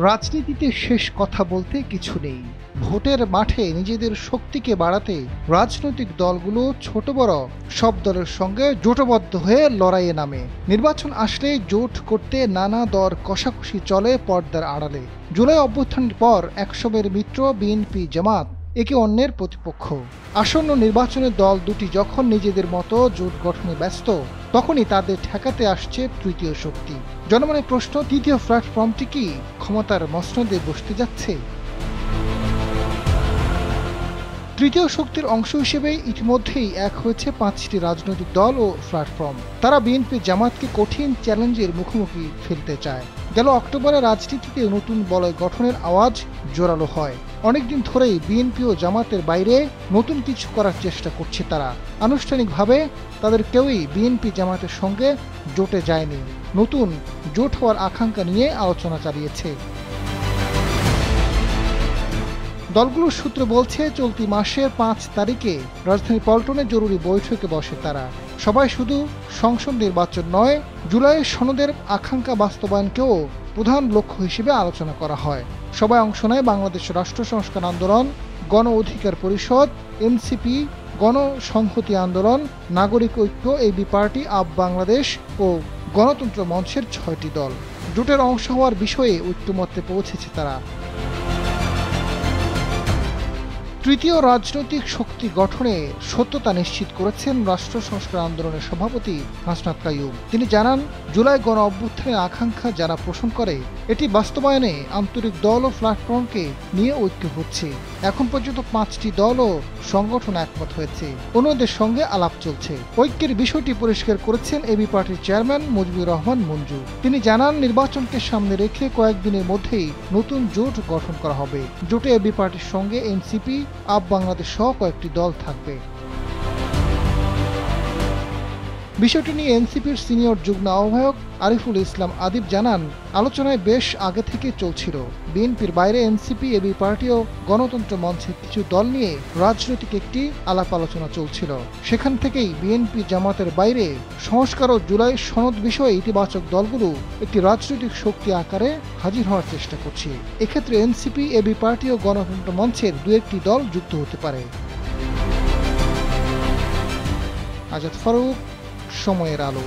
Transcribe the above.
রাজনীতিতে শেষ কথা বলতে কিছু নেই। ভোটের মাঠে নিজেদের শক্তিকে বাড়াতে রাজনৈতিক দলগুলো ছোট বড় সব দলের সঙ্গে জোটবদ্ধ হয়ে লড়াইয়ে নামে। নির্বাচন আসলে জোট করতে নানা দর কষাকষি চলে পর্দার আড়ালে। জুলাই অভ্যুত্থানের পর একশবের মিত্র বিএনপি জামাত একে অন্যের প্রতিপক্ষ। আসন্ন নির্বাচনে দল দুটি যখন নিজেদের মতো জোট গঠনে ব্যস্ত, তখনই তাদের ঠেকাতে আসছে তৃতীয় শক্তি। জনমনে প্রশ্ন, তৃতীয় প্ল্যাটফর্মটি কি ক্ষমতার মসনদে বসতে যাচ্ছে? তৃতীয় শক্তির অংশ হিসেবে ইতিমধ্যেই এক হয়েছে 5টি রাজনৈতিক দল ও প্ল্যাটফর্ম। তারা বিএনপি জামাতকে কঠিন চ্যালেঞ্জের মুখোমুখি ফেলতে চায়। গেল অক্টোবরে রাজনীতিতে নতুন বলয় গঠনের আওয়াজ জোরালো হয়। অনেকদিন ধরেই বিএনপি ও জামাতের বাইরে নতুন কিছু করার চেষ্টা করছে তারা। আনুষ্ঠানিকভাবে তাদের কেউই বিএনপি জামাতের সঙ্গে জোটে যায়নি। নতুন জোট হওয়ার আকাঙ্ক্ষা নিয়ে আলোচনা চালিয়েছে। দলগুলোর সূত্র বলছে, চলতি মাসের 5 তারিখে রাজধানী পল্টনে জরুরি বৈঠকে বসে তারা। সবাই শুধু সংসদ নির্বাচন নয়, জুলাইয়ের সনদের আকাঙ্ক্ষা বাস্তবায়নকেও প্রধান লক্ষ্য হিসেবে আলোচনা করা হয়। সবাই অংশ নেয় বাংলাদেশ রাষ্ট্র সংস্কার আন্দোলন, গণ অধিকার পরিষদ, এনসিপি, গণসংহতি আন্দোলন, নাগরিক ঐক্য, এবি পার্টি, আপ বাংলাদেশ ও গণতন্ত্র মঞ্চের 6টি দল। জোটের অংশ হওয়ার বিষয়ে ঐক্যমত্যে পৌঁছেছে তারা। তৃতীয় রাজনৈতিক শক্তি গঠনে সত্যতা নিশ্চিত করেছেন রাষ্ট্র সংস্কার আন্দোলনের সভাপতি হাসনাত কাইয়ুম। তিনি জানান, জুলাই গণ অভ্যুত্থানের আকাঙ্ক্ষা যারা পোষণ করে, এটি বাস্তবায়নে আন্তরিক দল ও প্ল্যাটফর্মকে নিয়ে ঐক্য হচ্ছে। এখন পর্যন্ত 5টি দল ও সংগঠন একমত হয়েছে, অন্যদের সঙ্গে আলাপ চলছে। ঐক্যের বিষয়টি পরিষ্কার করেছেন এবি পার্টির চেয়ারম্যান মুজিবুর রহমান মঞ্জু। তিনি জানান, নির্বাচনকে সামনে রেখে কয়েকদিনের মধ্যেই নতুন জোট গঠন করা হবে। জোটে এবি পার্টির সঙ্গে এনসিপি, আপ বাংলাদেশ সহ কয়েকটি দল থাকবে। বিষয়টি নিয়ে এনসিপির সিনিয়র যুগ্ম আহ্বায়ক আরিফুল ইসলাম আদিব জানান, আলোচনায় বেশ আগে থেকে চলছিল। বিএনপির বাইরে এনসিপি, এবি পার্টি ও গণতন্ত্র মঞ্চের কিছু দল নিয়ে রাজনৈতিক একটি আলাপ আলোচনা চলছিল। সেখান থেকেই বিএনপি জামাতের বাইরে সংস্কার ও জুলাই সনদ বিষয়ে ইতিবাচক দলগুলো একটি রাজনৈতিক শক্তি আকারে হাজির হওয়ার চেষ্টা করছে। এক্ষেত্রে এনসিপি, এবি পার্টি ও গণতন্ত্র মঞ্চের 2-1টি দল যুক্ত হতে পারে। আজাদ ফারুক, সময়ের আলো।